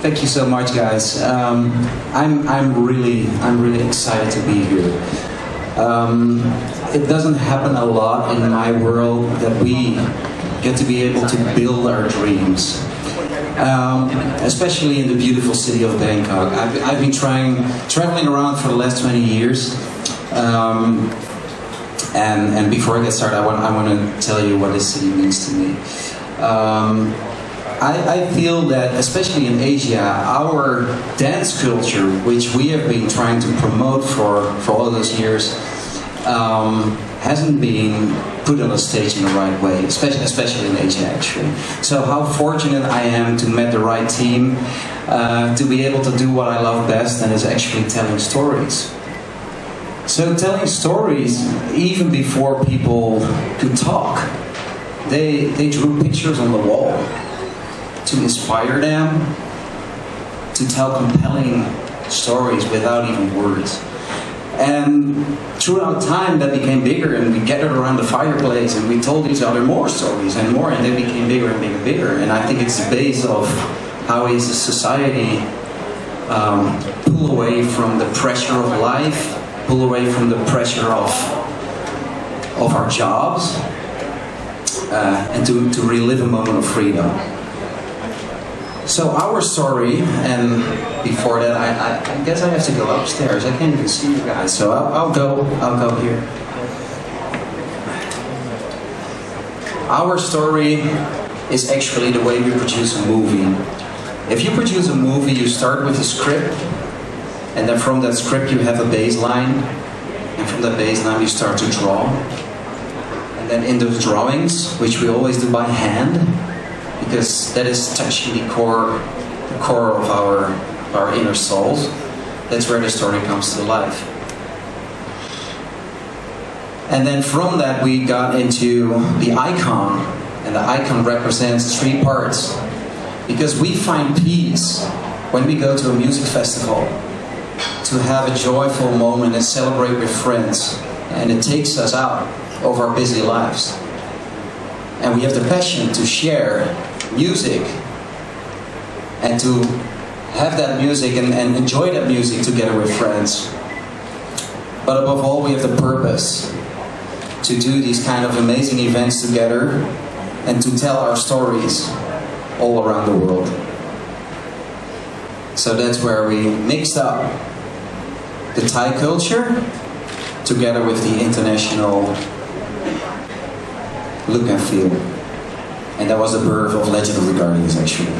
Thank you so much, guys. I'm really excited to be here. It doesn't happen a lot in my world that we get to be able to build our dreams. Especially in the beautiful city of Bangkok. I've been traveling around for the last 20 years. And before I get started, I want to tell you what this city means to me. I feel that, especially in Asia, our dance culture, which we have been trying to promote for all those years, hasn't been put on a stage in the right way, especially in Asia, actually. So how fortunate I am to meet the right team, to be able to do what I love best, and is actually telling stories. So telling stories, even before people could talk, they drew pictures on the wall to inspire them, to tell compelling stories without even words. And throughout time that became bigger, and we gathered around the fireplace and we told each other more stories and more, and they became bigger and bigger and bigger. And I think it's the base of how is a society pull away from the pressure of life, pull away from the pressure of our jobs, and to relive a moment of freedom. So our story, and before that, I guess I have to go upstairs. I can't even see you guys, so I'll go here. Our story is actually the way we produce a movie. If you produce a movie, you start with a script, and then from that script you have a baseline, and from that baseline you start to draw. And then in those drawings, which we always do by hand, because that is touching the core of our inner souls, that's where the story comes to life. And then from that we got into the icon, and the icon represents 3 parts, because we find peace when we go to a music festival to have a joyful moment and celebrate with friends, and it takes us out of our busy lives. And we have the passion to share music and to have that music and enjoy that music together with friends. But above all, we have the purpose to do these kind of amazing events together and to tell our stories all around the world. So that's where we mixed up the Thai culture together with the international look and feel. And that was the birth of Legendary Guardians, actually.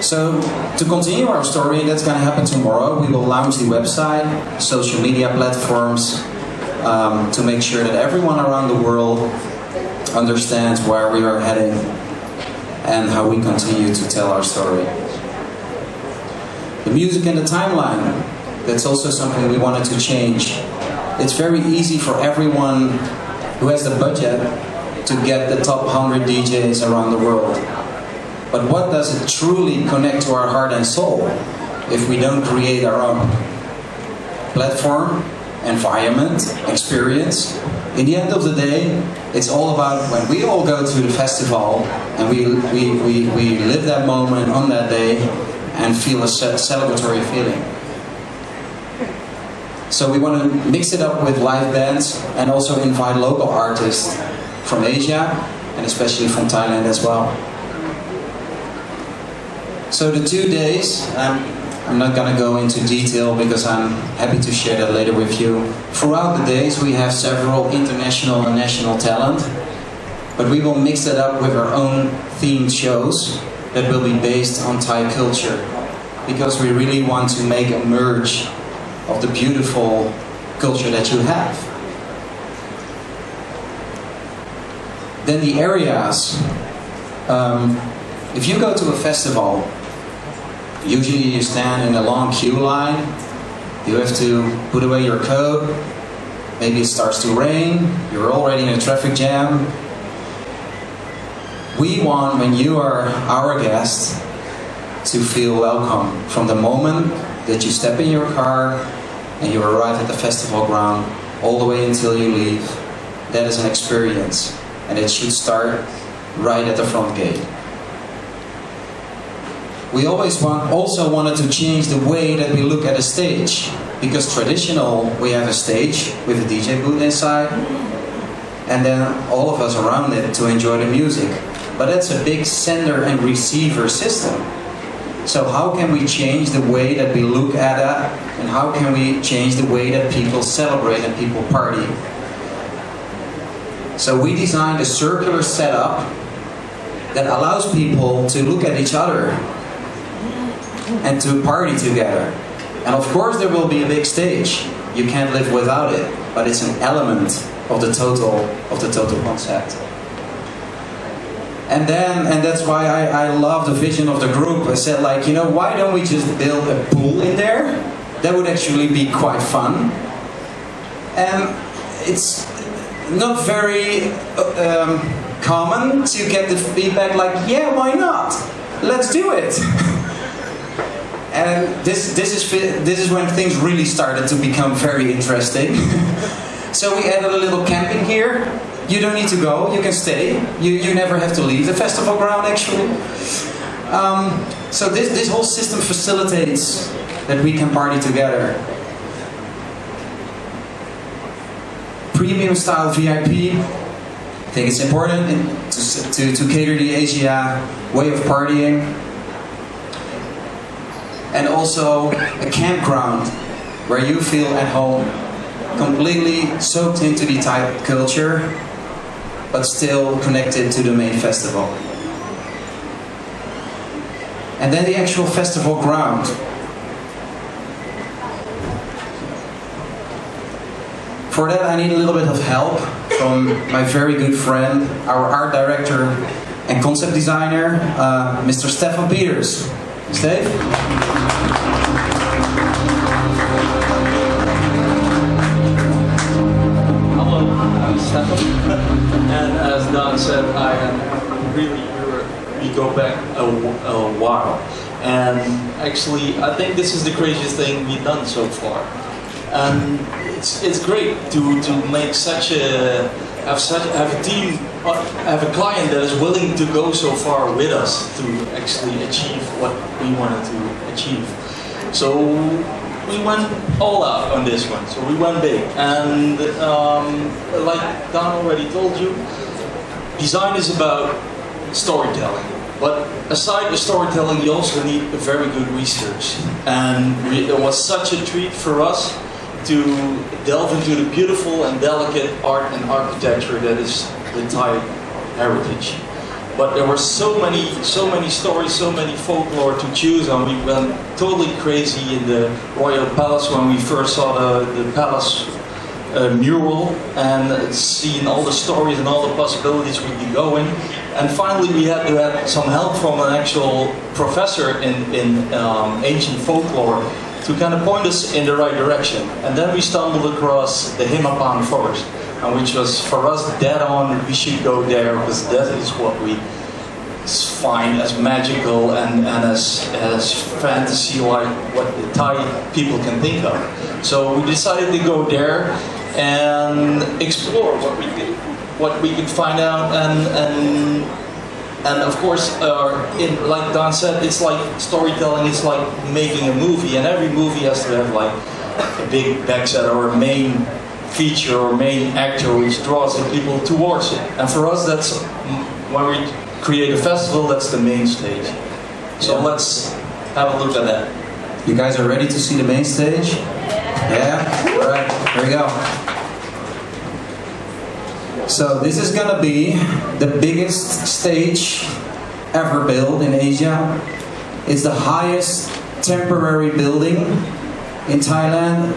So, to continue our story, that's going to happen tomorrow. We will launch the website, social media platforms, to make sure that everyone around the world understands where we are heading and how we continue to tell our story. The music and the timeline, that's also something we wanted to change. It's very easy for everyone who has the budget to get the top 100 DJs around the world. But what does it truly connect to our heart and soul if we don't create our own platform, environment, experience? In the end of the day, it's all about when we all go to the festival and we live that moment on that day and feel a celebratory feeling. So we want to mix it up with live bands and also invite local artists from Asia and especially from Thailand as well. So the 2 days, I'm not going to go into detail because I'm happy to share that later with you. Throughout the days we have several international and national talent, but we will mix it up with our own themed shows that will be based on Thai culture, because we really want to make a merge of the beautiful culture that you have. Then the areas. If you go to a festival, usually you stand in a long queue line, you have to put away your coat, maybe it starts to rain, you're already in a traffic jam. We want, when you are our guest, to feel welcome from the moment that you step in your car and you arrive at the festival ground all the way until you leave. That is an experience. and it should start right at the front gate. We also wanted to change the way that we look at a stage, because traditional, we have a stage with a DJ booth inside, and then all of us around it to enjoy the music. But that's a big sender and receiver system. So how can we change the way that we look at that, and how can we change the way that people celebrate and people party? So we designed a circular setup that allows people to look at each other and to party together. And of course there will be a big stage. You can't live without it, but it's an element of the total concept. And that's why I love the vision of the group. I said, like, you know, why don't we just build a pool in there? That would actually be quite fun. And it's not very common to get the feedback like, yeah, why not? Let's do it. And this is when things really started to become very interesting. So we added a little camping here. You don't need to go, you can stay. You never have to leave the festival ground, actually. So this whole system facilitates that we can party together. Premium style VIP. I think it's important to cater the Asia way of partying. And also a campground where you feel at home, completely soaked into the Thai culture, but still connected to the main festival. And then the actual festival ground. For that I need a little bit of help from my very good friend, our art director and concept designer, Mr. Stefan Peters. Steve? Hello, I'm Stefan. And as Don said, I am really, we go back a while. And actually, I think this is the craziest thing we've done so far. And it's great to make such a have a team, have a client that is willing to go so far with us to actually achieve what we wanted to achieve. So we went all out on this one. So we went big, and like Don already told you, design is about storytelling. But aside from storytelling, you also need a very good research. And it was such a treat for us to delve into the beautiful and delicate art and architecture that is the Thai heritage. But there were so many stories, so many folklore to choose on. We went totally crazy in the Royal Palace when we first saw the palace mural and seeing all the stories and all the possibilities we could go in. And finally we had to have some help from an actual professor in ancient folklore to kind of point us in the right direction. And then we stumbled across the Himapan forest, which was for us dead on, we should go there because that is what we find as magical and as fantasy like what the Thai people can think of. So we decided to go there and explore what we could find out, and of course, like Don said, it's like storytelling, it's like making a movie, and every movie has to have like a big backset or a main feature or main actor which draws the people towards it. And for us, that's when we create a festival, that's the main stage. So let's have a look at that. You guys are ready to see the main stage? Yeah? Alright, here we go. So this is gonna be the biggest stage ever built in Asia. It's the highest temporary building in Thailand.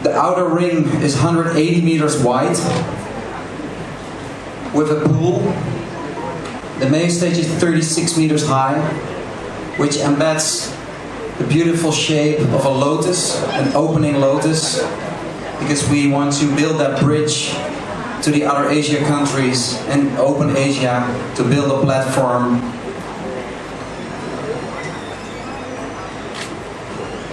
The outer ring is 180 meters wide with a pool. The main stage is 36 meters high, which embeds the beautiful shape of a lotus, an opening lotus, because we want to build that bridge to the other Asia countries and open Asia to build a platform.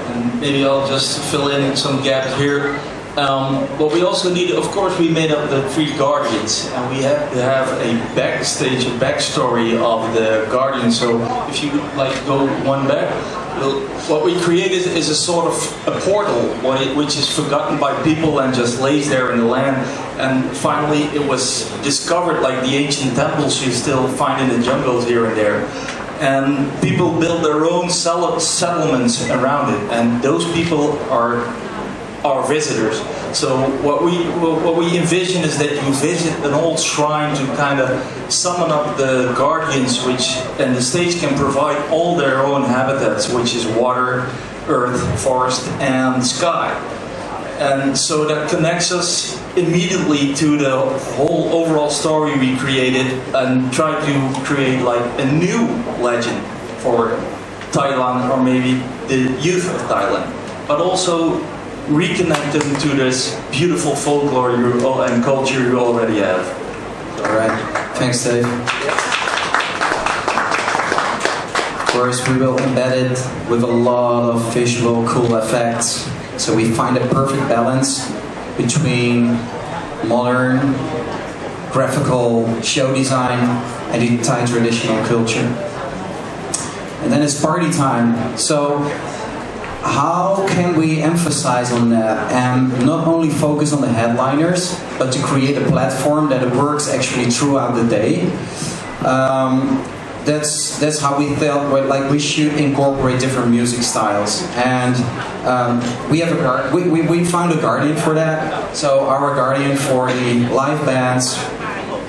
And maybe I'll just fill in some gaps here. But we also need, of course, we made up the 3 guardians, and we have to have a backstage, a backstory of the guardians. So if you like go one back, what we created is a sort of a portal, which is forgotten by people and just lays there in the land. And finally, it was discovered, like the ancient temples you still find in the jungles here and there. And people build their own settlements around it, and those people are visitors. So what we envision is that you visit an old shrine to kind of summon up the guardians, and the stage can provide all their own habitats, which is water, earth, forest, and sky. And so that connects us immediately to the whole overall story we created, and try to create like a new legend for Thailand, or maybe the youth of Thailand, but also reconnect them to this beautiful folklore and culture you already have. All right, thanks, Dave. Of course, we will embed it with a lot of visual cool effects, so we find a perfect balance between modern graphical show design and the Thai traditional culture. And then it's party time. So how can we emphasize on that and not only focus on the headliners, but to create a platform that works actually throughout the day? That's how we felt like we should incorporate different music styles, and we found a guardian for that. So our guardian for the live bands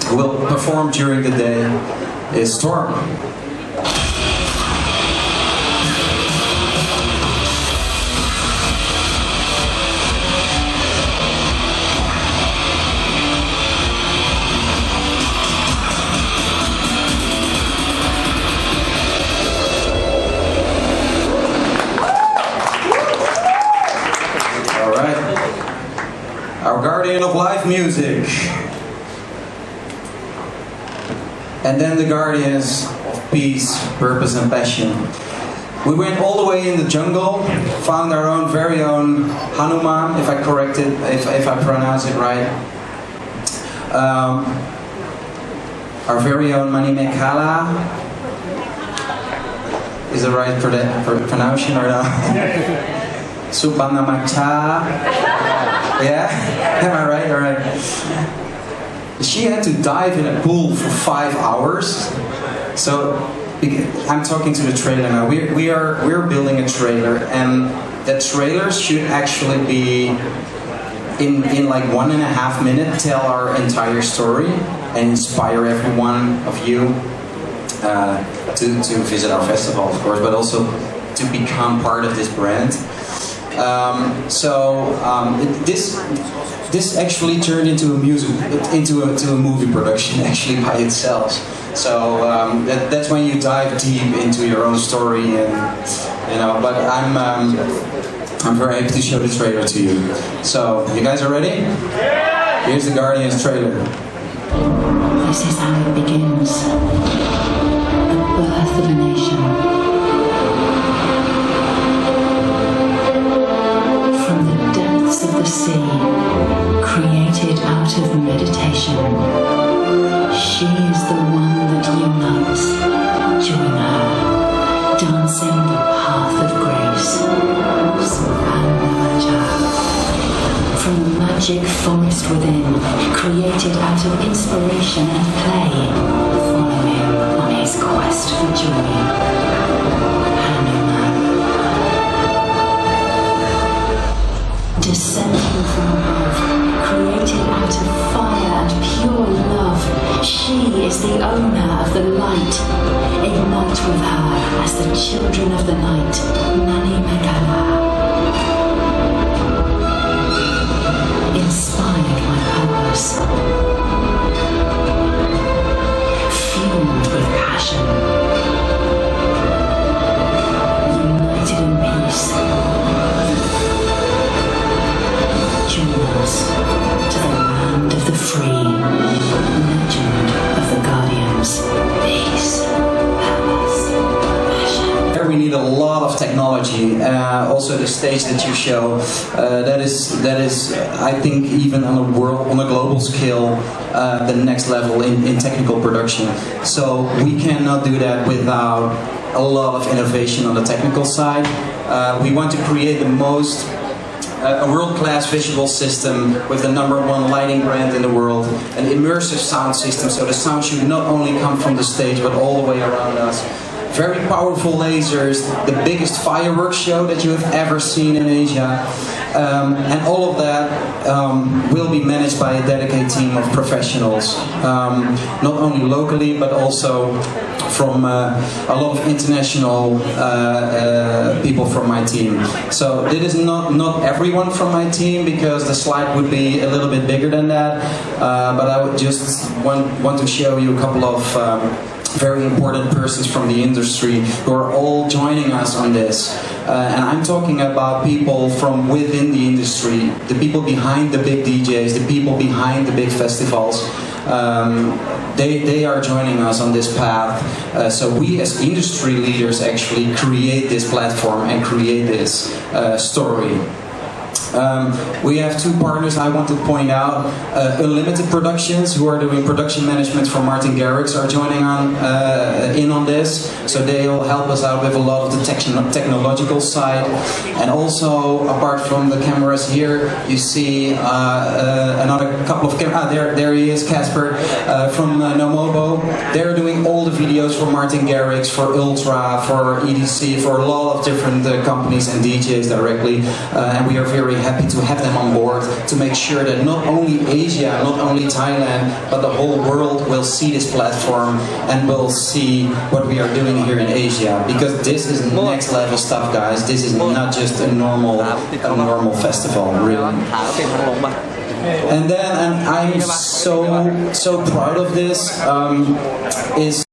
who will perform during the day is Storm. Guardian of live music. And then the guardians of peace, purpose and passion. We went all the way in the jungle, found our own very own Hanuman, if I correct it, if I pronounce it right. Our very own Mani Mekhala. Is it right for that pronunciation or not? Subhanamacha. Yeah? Am I right? All right. She had to dive in a pool for 5 hours. So I'm talking to the trailer now. We're building a trailer, and that trailer should actually be in like 1.5 minutes tell our entire story and inspire every one of you to visit our festival, of course, but also to become part of this brand. This actually turned into a movie production actually by itself. So that's when you dive deep into your own story, and you know. But I'm very happy to show the trailer to you. So you guys are ready? Here's the Guardians trailer. This is how it begins. The birth of a nation. Of the sea, created out of meditation. She is the one that unites. Join her, dancing the path of grace. From the magic forest within, created out of inspiration and play. Follow him on his quest for joy. Descending from above, created out of fire and pure love, she is the owner of the light. Ignite with her as the children of the night, Mani Mekhala. Inspired by purpose, fueled with passion, united in peace. To the land of the free, legend of the guardians, peace, purpose, passion. There we need a lot of of technology. Also the stage that you show, that is I think even on a global scale, the next level in technical production. So we cannot do that without a lot of innovation on the technical side. We want to create the most a world-class visual system with the #1 lighting brand in the world, an immersive sound system, so the sound should not only come from the stage but all the way around us. Very powerful lasers, the biggest fireworks show that you have ever seen in Asia, and all of that will be managed by a dedicated team of professionals, not only locally but also from a lot of international people from my team. So this is not everyone from my team because the slide would be a little bit bigger than that, but I would just want to show you a couple of very important persons from the industry who are all joining us on this. And I'm talking about people from within the industry, the people behind the big DJs, the people behind the big festivals. They are joining us on this path. So we as industry leaders actually create this platform and create this story. We have two partners I want to point out. Unlimited Productions, who are doing production management for Martin Garrix, are joining in on this. So they'll help us out with a lot of the technological side. And also, apart from the cameras here, you see another couple of cameras. There he is, Casper, from Nomobo. They're doing all the videos for Martin Garrix, for Ultra, for EDC, for a lot of different companies and DJs directly. And we are very happy to have them on board to make sure that not only Asia, not only Thailand, but the whole world will see this platform and will see what we are doing here in Asia. Because this is next level stuff, guys. This is not just a normal festival, really. And then, and I'm so proud of this, is